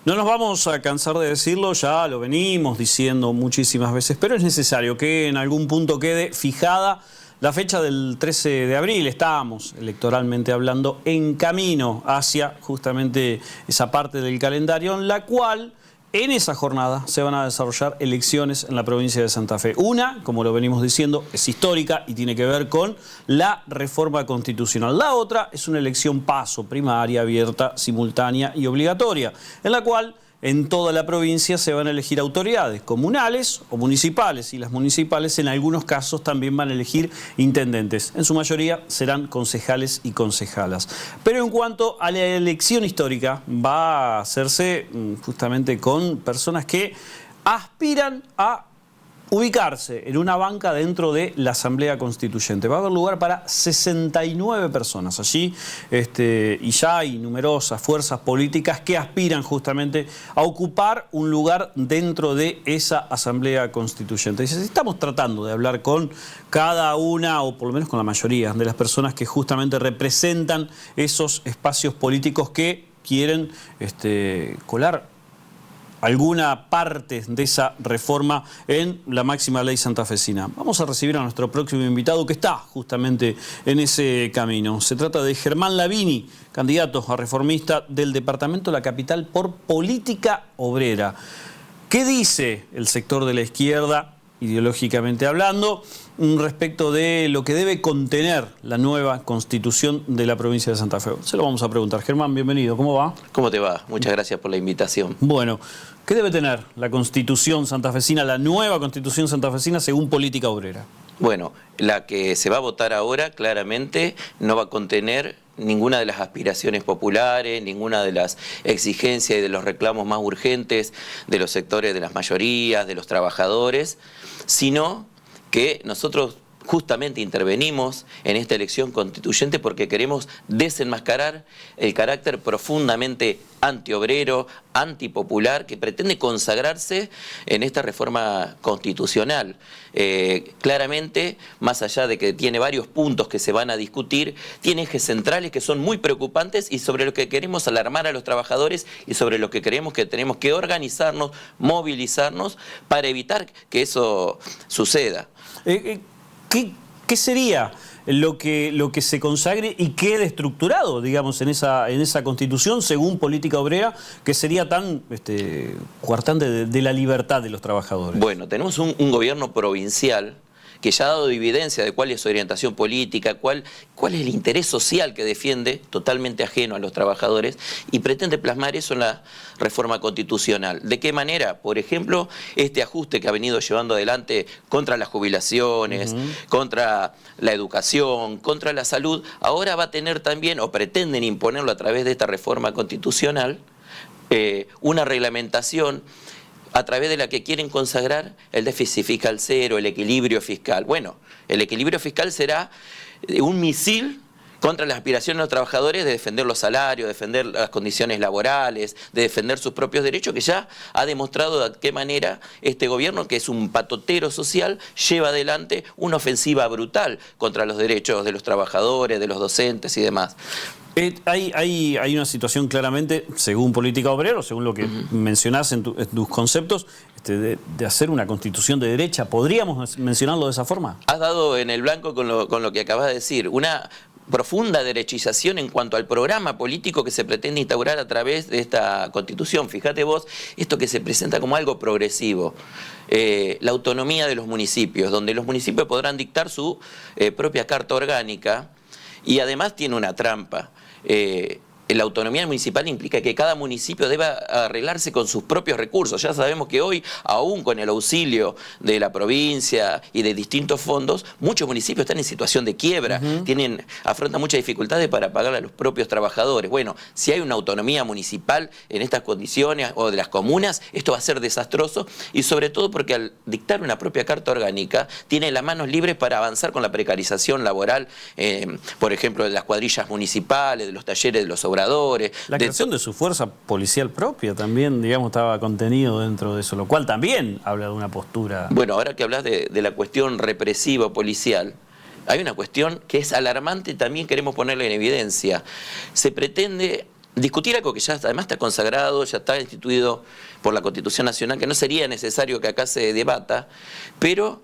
No nos vamos a cansar de decirlo, ya lo venimos diciendo muchísimas veces, pero es necesario que en algún punto quede fijada la fecha del 13 de abril. Estábamos, electoralmente hablando, en camino hacia justamente esa parte del calendario en la cual en esa jornada se van a desarrollar elecciones en la provincia de Santa Fe. Una, como lo venimos diciendo, es histórica y tiene que ver con la reforma constitucional. La otra es una elección paso, primaria, abierta, simultánea y obligatoria, en la cual en toda la provincia se van a elegir autoridades comunales o municipales, y las municipales en algunos casos también van a elegir intendentes. En su mayoría serán concejales y concejalas. Pero en cuanto a la elección histórica, va a hacerse justamente con personas que aspiran a ubicarse en una banca dentro de la Asamblea Constituyente. Va a haber lugar para 69 personas allí, y ya hay numerosas fuerzas políticas que aspiran justamente a ocupar un lugar dentro de esa Asamblea Constituyente. Y estamos tratando de hablar con cada una, o por lo menos con la mayoría, de las personas que justamente representan esos espacios políticos que quieren colar alguna parte de esa reforma en la máxima ley santafesina. Vamos a recibir a nuestro próximo invitado que está justamente en ese camino. Se trata de Germán Lavini, candidato a reformista del departamento de la capital por Política Obrera. ¿Qué dice el sector de la izquierda, ideológicamente hablando, respecto de lo que debe contener la nueva constitución de la provincia de Santa Fe? Se lo vamos a preguntar. Germán, bienvenido. ¿Cómo va? ¿Cómo te va? Muchas gracias por la invitación. Bueno, ¿qué debe tener la constitución santafesina, la nueva constitución santafesina, según Política Obrera? Bueno, la que se va a votar ahora claramente no va a contener ninguna de las aspiraciones populares, ninguna de las exigencias y de los reclamos más urgentes de los sectores de las mayorías, de los trabajadores, sino que nosotros justamente intervenimos en esta elección constituyente porque queremos desenmascarar el carácter profundamente antiobrero, antipopular, que pretende consagrarse en esta reforma constitucional. Claramente, más allá de que tiene varios puntos que se van a discutir, tiene ejes centrales que son muy preocupantes y sobre lo que queremos alarmar a los trabajadores y sobre lo que creemos que tenemos que organizarnos, movilizarnos para evitar que eso suceda. ¿Qué sería lo que se consagre y quede estructurado, digamos, en esa constitución, según Política Obrera, que sería tan coartante de la libertad de los trabajadores? Bueno, tenemos un gobierno provincial que ya ha dado evidencia de cuál es su orientación política, cuál es el interés social que defiende, totalmente ajeno a los trabajadores, y pretende plasmar eso en la reforma constitucional. ¿De qué manera? Por ejemplo, este ajuste que ha venido llevando adelante contra las jubilaciones, contra la educación, contra la salud, ahora va a tener también, o pretenden imponerlo a través de esta reforma constitucional, una reglamentación a través de la que quieren consagrar el déficit fiscal cero, el equilibrio fiscal. Bueno, el equilibrio fiscal será un misil contra las aspiraciones de los trabajadores de defender los salarios, de defender las condiciones laborales, de defender sus propios derechos, que ya ha demostrado de qué manera este gobierno, que es un patotero social, lleva adelante una ofensiva brutal contra los derechos de los trabajadores, de los docentes y demás. Hay una situación claramente, según Política Obrera, según lo que mencionás en tus conceptos, de hacer una constitución de derecha. ¿Podríamos mencionarlo de esa forma? Has dado en el blanco con lo que acabas de decir. Una profunda derechización en cuanto al programa político que se pretende instaurar a través de esta constitución. Fíjate vos, esto que se presenta como algo progresivo. La autonomía de los municipios, donde los municipios podrán dictar su propia carta orgánica, y además tiene una trampa. La autonomía municipal implica que cada municipio deba arreglarse con sus propios recursos. Ya sabemos que hoy, aún con el auxilio de la provincia y de distintos fondos, muchos municipios están en situación de quiebra, afrontan muchas dificultades para pagar a los propios trabajadores. Bueno, si hay una autonomía municipal en estas condiciones, o de las comunas, esto va a ser desastroso, y sobre todo porque al dictar una propia carta orgánica, tiene las manos libres para avanzar con la precarización laboral, por ejemplo, de las cuadrillas municipales, de los talleres de los obradores. La creación de su fuerza policial propia también, digamos, estaba contenido dentro de eso, lo cual también habla de una postura. Bueno, ahora que hablas de la cuestión represiva policial, hay una cuestión que es alarmante, también queremos ponerla en evidencia. Se pretende discutir algo que ya además está consagrado, ya está instituido por la Constitución Nacional, que no sería necesario que acá se debata, pero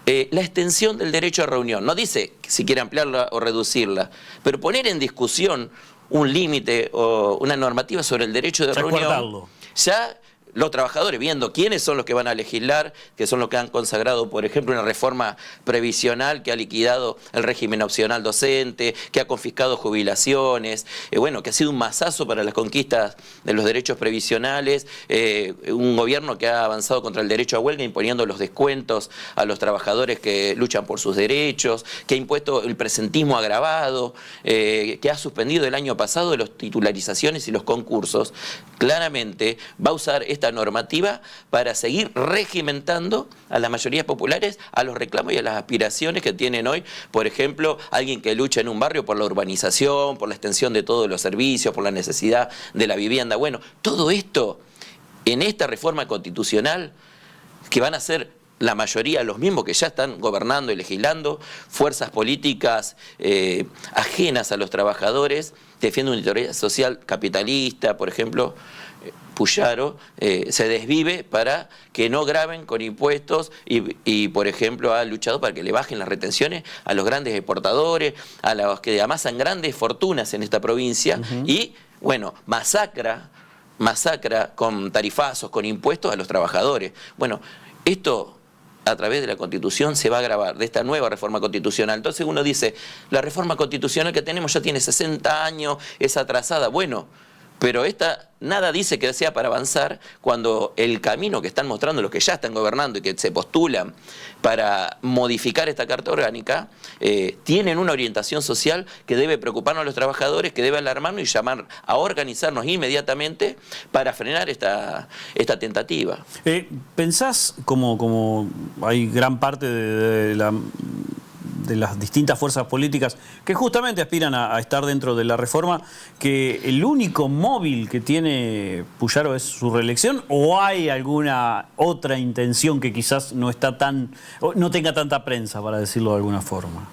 la extensión del derecho a reunión, no dice si quiere ampliarla o reducirla, pero poner en discusión un límite o una normativa sobre el derecho de reunión, ya los trabajadores, viendo quiénes son los que van a legislar, que son los que han consagrado, por ejemplo, una reforma previsional que ha liquidado el régimen opcional docente, que ha confiscado jubilaciones, bueno, que ha sido un masazo para las conquistas de los derechos previsionales, un gobierno que ha avanzado contra el derecho a huelga imponiendo los descuentos a los trabajadores que luchan por sus derechos, que ha impuesto el presentismo agravado, que ha suspendido el año pasado las titularizaciones y los concursos. Claramente va a usar esta normativa para seguir regimentando a las mayorías populares, a los reclamos y a las aspiraciones que tienen hoy, por ejemplo, alguien que lucha en un barrio por la urbanización, por la extensión de todos los servicios, por la necesidad de la vivienda. Bueno, todo esto en esta reforma constitucional, que van a ser la mayoría los mismos que ya están gobernando y legislando, fuerzas políticas ajenas a los trabajadores, defiende una teoría social capitalista, por ejemplo, Puyaro, se desvive para que no graben con impuestos y, por ejemplo, ha luchado para que le bajen las retenciones a los grandes exportadores, a los que amasan grandes fortunas en esta provincia y, bueno, masacra con tarifazos, con impuestos a los trabajadores. Bueno, esto a través de la Constitución se va a agravar, de esta nueva reforma constitucional. Entonces uno dice, la reforma constitucional que tenemos ya tiene 60 años, es atrasada. Bueno, pero esta nada dice que sea para avanzar cuando el camino que están mostrando los que ya están gobernando y que se postulan para modificar esta Carta Orgánica, tienen una orientación social que debe preocuparnos a los trabajadores, que debe alarmarnos y llamar a organizarnos inmediatamente para frenar esta tentativa. ¿Pensás, como hay gran parte de las distintas fuerzas políticas que justamente aspiran a estar dentro de la reforma, que el único móvil que tiene Puyaro es su reelección, o hay alguna otra intención que quizás no tenga tanta prensa, para decirlo de alguna forma?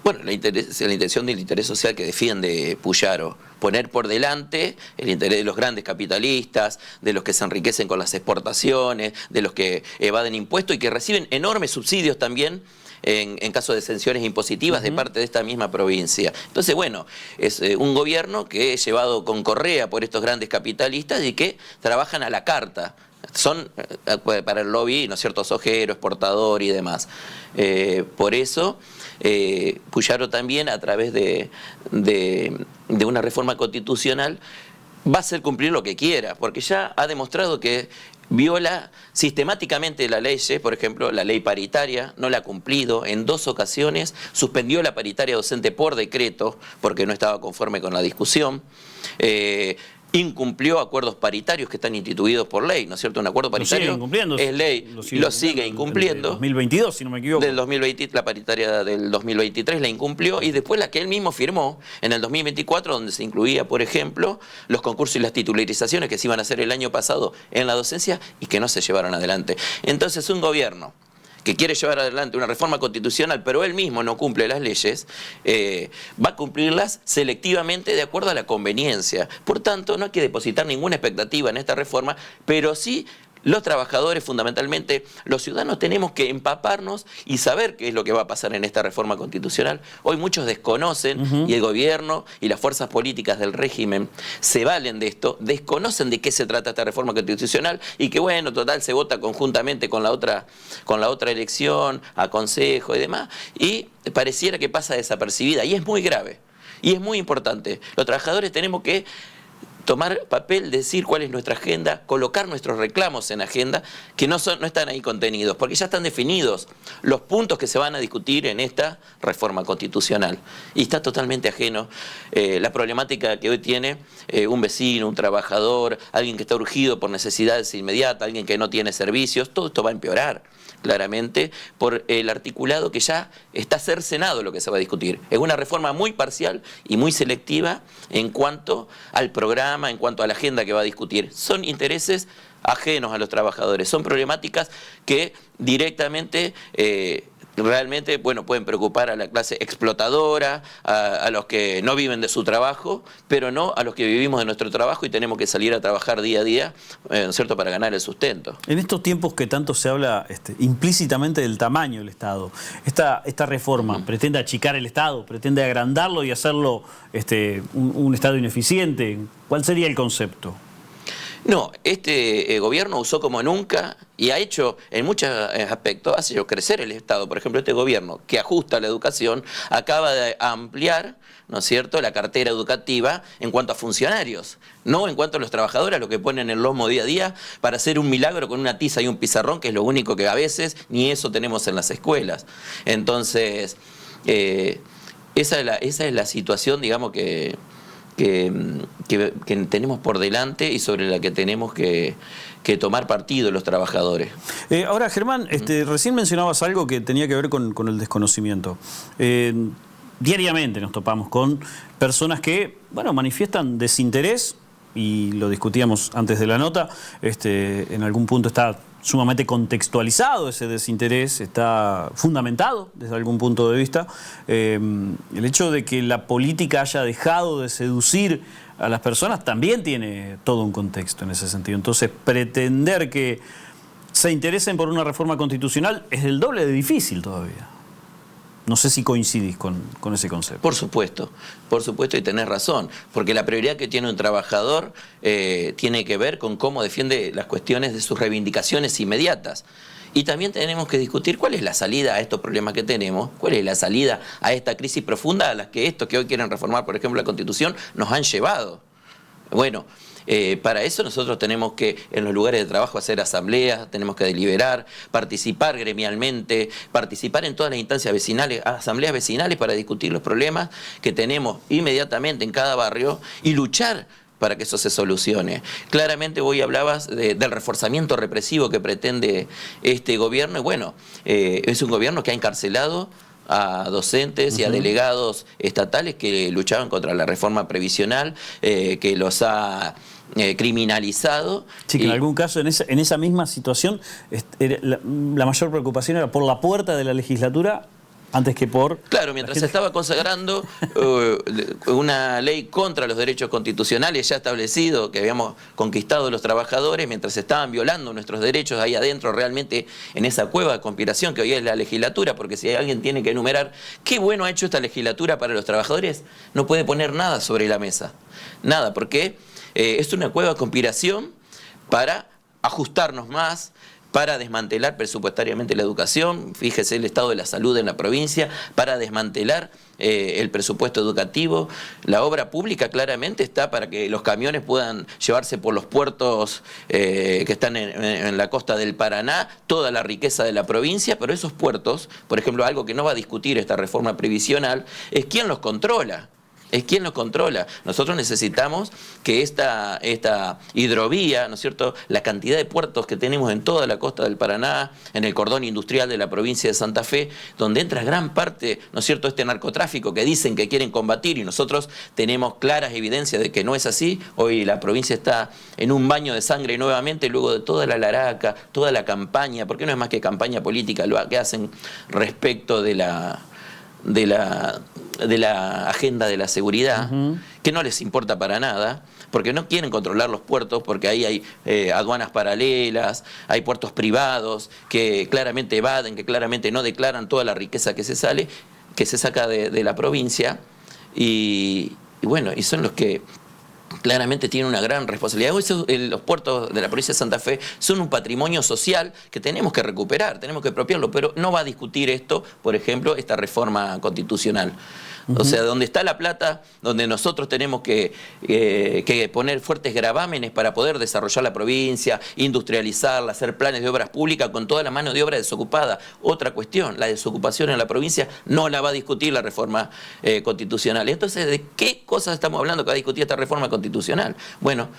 Bueno, la intención del interés social que defiende Puyaro, poner por delante el interés de los grandes capitalistas, de los que se enriquecen con las exportaciones, de los que evaden impuestos y que reciben enormes subsidios también en caso de exenciones impositivas de parte de esta misma provincia. Entonces, bueno, es un gobierno que es llevado con correa por estos grandes capitalistas y que trabajan a la carta. Son para el lobby, ¿no es cierto?, sojero, exportador y demás. Por eso, Puyaro también, a través de una reforma constitucional, va a hacer cumplir lo que quiera, porque ya ha demostrado que viola sistemáticamente las leyes. Por ejemplo, la ley paritaria no la ha cumplido en 2 ocasiones, suspendió la paritaria docente por decreto porque no estaba conforme con la discusión, incumplió acuerdos paritarios que están instituidos por ley, ¿no es cierto? Un acuerdo paritario es ley, lo sigue incumpliendo. 2022, si no me equivoco. Del 2020, la paritaria del 2023 la incumplió, y después la que él mismo firmó en el 2024, donde se incluía, por ejemplo, los concursos y las titularizaciones que se iban a hacer el año pasado en la docencia y que no se llevaron adelante. Entonces, un gobierno que quiere llevar adelante una reforma constitucional, pero él mismo no cumple las leyes, va a cumplirlas selectivamente de acuerdo a la conveniencia. Por tanto, no hay que depositar ninguna expectativa en esta reforma, pero sí los trabajadores, fundamentalmente los ciudadanos, tenemos que empaparnos y saber qué es lo que va a pasar en esta reforma constitucional. Hoy muchos desconocen, y el gobierno y las fuerzas políticas del régimen se valen de esto, desconocen de qué se trata esta reforma constitucional y que, bueno, total, se vota conjuntamente con la otra elección, a consejo y demás, y pareciera que pasa desapercibida, y es muy grave, y es muy importante. Los trabajadores tenemos que tomar papel, decir cuál es nuestra agenda, colocar nuestros reclamos en agenda, que no están ahí contenidos, porque ya están definidos los puntos que se van a discutir en esta reforma constitucional. Y está totalmente ajeno la problemática que hoy tiene un vecino, un trabajador, alguien que está urgido por necesidades inmediatas, alguien que no tiene servicios. Todo esto va a empeorar claramente por el articulado que ya está cercenado lo que se va a discutir. Es una reforma muy parcial y muy selectiva en cuanto al programa, en cuanto a la agenda que va a discutir. Son intereses ajenos a los trabajadores, son problemáticas que directamente realmente, bueno, pueden preocupar a la clase explotadora, a los que no viven de su trabajo, pero no a los que vivimos de nuestro trabajo y tenemos que salir a trabajar día a día, ¿no es cierto?, para ganar el sustento. En estos tiempos que tanto se habla implícitamente del tamaño del Estado, esta reforma pretende achicar el Estado, pretende agrandarlo y hacerlo un Estado ineficiente. ¿Cuál sería el concepto? No, este gobierno usó como nunca y ha hecho en muchos aspectos, ha hecho crecer el Estado. Por ejemplo, este gobierno que ajusta la educación acaba de ampliar, ¿no es cierto?, la cartera educativa en cuanto a funcionarios, no en cuanto a los trabajadores, a los que ponen el lomo día a día para hacer un milagro con una tiza y un pizarrón, que es lo único que a veces ni eso tenemos en las escuelas. Entonces, esa es la situación, digamos, que tenemos por delante y sobre la que tenemos que tomar partido los trabajadores. Ahora, Germán, recién mencionabas algo que tenía que ver con el desconocimiento. Diariamente nos topamos con personas que, bueno, manifiestan desinterés, y lo discutíamos antes de la nota, en algún punto está sumamente contextualizado ese desinterés, está fundamentado desde algún punto de vista. El hecho de que la política haya dejado de seducir a las personas también tiene todo un contexto en ese sentido. Entonces, pretender que se interesen por una reforma constitucional es el doble de difícil todavía. No sé si coincidís con ese concepto. Por supuesto, y tenés razón, porque la prioridad que tiene un trabajador tiene que ver con cómo defiende las cuestiones de sus reivindicaciones inmediatas. Y también tenemos que discutir cuál es la salida a estos problemas que tenemos, cuál es la salida a esta crisis profunda a las que estos que hoy quieren reformar, por ejemplo, la Constitución, nos han llevado. Bueno, para eso nosotros tenemos que en los lugares de trabajo hacer asambleas, tenemos que deliberar, participar gremialmente, participar en todas las instancias vecinales, asambleas vecinales para discutir los problemas que tenemos inmediatamente en cada barrio y luchar para que eso se solucione. Claramente hoy hablabas del reforzamiento represivo que pretende este gobierno y bueno, es un gobierno que ha encarcelado a docentes y a delegados estatales que luchaban contra la reforma previsional, que los ha criminalizado. Sí, que en algún caso, en esa misma situación, la mayor preocupación era por la puerta de la legislatura antes que por... Claro, mientras se estaba consagrando una ley contra los derechos constitucionales ya establecido, que habíamos conquistado los trabajadores, mientras se estaban violando nuestros derechos ahí adentro, realmente en esa cueva de conspiración que hoy es la legislatura, porque si alguien tiene que enumerar qué bueno ha hecho esta legislatura para los trabajadores, no puede poner nada sobre la mesa. Nada, porque es una cueva de conspiración para ajustarnos más, para desmantelar presupuestariamente la educación, fíjese el estado de la salud en la provincia, para desmantelar el presupuesto educativo. La obra pública claramente está para que los camiones puedan llevarse por los puertos que están en la costa del Paraná toda la riqueza de la provincia, pero esos puertos, por ejemplo, algo que no va a discutir esta reforma previsional, es quién los controla. Es quien los controla. Nosotros necesitamos que esta hidrovía, ¿no es cierto?, la cantidad de puertos que tenemos en toda la costa del Paraná, en el cordón industrial de la provincia de Santa Fe, donde entra gran parte, ¿no es cierto?, este narcotráfico que dicen que quieren combatir y nosotros tenemos claras evidencias de que no es así. Hoy la provincia está en un baño de sangre nuevamente luego de toda la laraca, toda la campaña, porque no es más que campaña política lo que hacen respecto de la agenda de la seguridad, que no les importa para nada, porque no quieren controlar los puertos, porque ahí hay aduanas paralelas, hay puertos privados que claramente evaden, que claramente no declaran toda la riqueza que se saca de la provincia, y bueno, y son los que claramente tienen una gran responsabilidad. Hoy los puertos de la provincia de Santa Fe son un patrimonio social que tenemos que recuperar, tenemos que apropiarlo, pero no va a discutir esto, por ejemplo, esta reforma constitucional. O sea, donde está la plata, donde nosotros tenemos que poner fuertes gravámenes para poder desarrollar la provincia, industrializarla, hacer planes de obras públicas con toda la mano de obra desocupada. Otra cuestión, la desocupación en la provincia no la va a discutir la reforma constitucional. Entonces, ¿de qué cosas estamos hablando que va a discutir esta reforma constitucional? Bueno,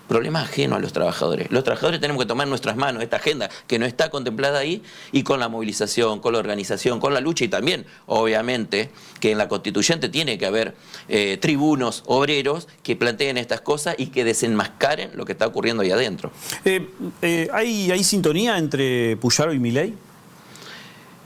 problema ajeno a los trabajadores. Los trabajadores tenemos que tomar en nuestras manos esta agenda que no está contemplada ahí y con la movilización, con la organización, con la lucha y también, obviamente, que en la constituyente tiene que haber tribunos obreros que planteen estas cosas y que desenmascaren lo que está ocurriendo ahí adentro. ¿Hay sintonía entre Puyaro y Milei?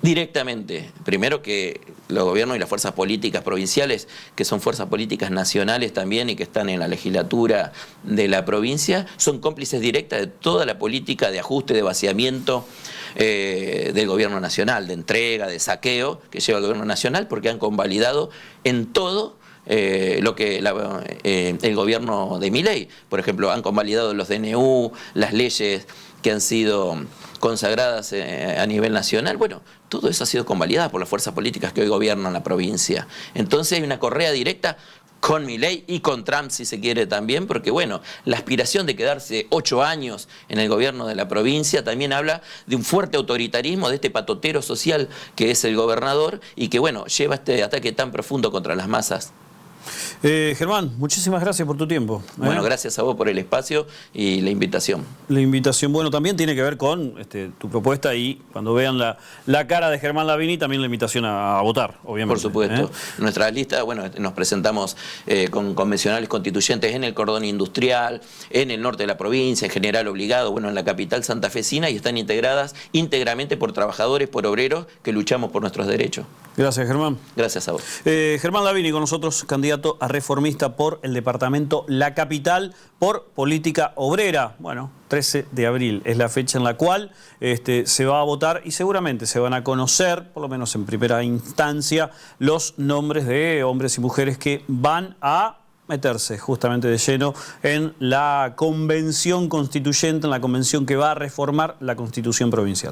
Directamente. Primero que los gobiernos y las fuerzas políticas provinciales, que son fuerzas políticas nacionales también y que están en la legislatura de la provincia, son cómplices directas de toda la política de ajuste, de vaciamiento del gobierno nacional, de entrega, de saqueo que lleva el gobierno nacional, porque han convalidado en todo lo que el gobierno de Milei. Por ejemplo, han convalidado los DNU, las leyes que han sido consagradas a nivel nacional. Bueno, todo eso ha sido convalidado por las fuerzas políticas que hoy gobiernan la provincia. Entonces hay una correa directa con Milei y con Trump, si se quiere también, porque bueno, la aspiración de quedarse 8 años en el gobierno de la provincia también habla de un fuerte autoritarismo, de este patotero social que es el gobernador y que bueno, lleva este ataque tan profundo contra las masas. Germán, muchísimas gracias por tu tiempo. Bueno, gracias a vos por el espacio y la invitación. La invitación, bueno, también tiene que ver con tu propuesta y cuando vean la cara de Germán Lavini, también la invitación a votar, obviamente. Por supuesto. Nuestra lista, bueno, nos presentamos con convencionales constituyentes en el cordón industrial, en el norte de la provincia, en General Obligado, bueno, en la capital santafesina, y están integradas íntegramente por trabajadores, por obreros que luchamos por nuestros derechos. Gracias, Germán. Gracias a vos. Germán Lavini con nosotros, candidato a reformista por el departamento La Capital por Política Obrera. Bueno, 13 de abril es la fecha en la cual se va a votar y seguramente se van a conocer, por lo menos en primera instancia, los nombres de hombres y mujeres que van a meterse justamente de lleno en la convención constituyente, en la convención que va a reformar la Constitución provincial.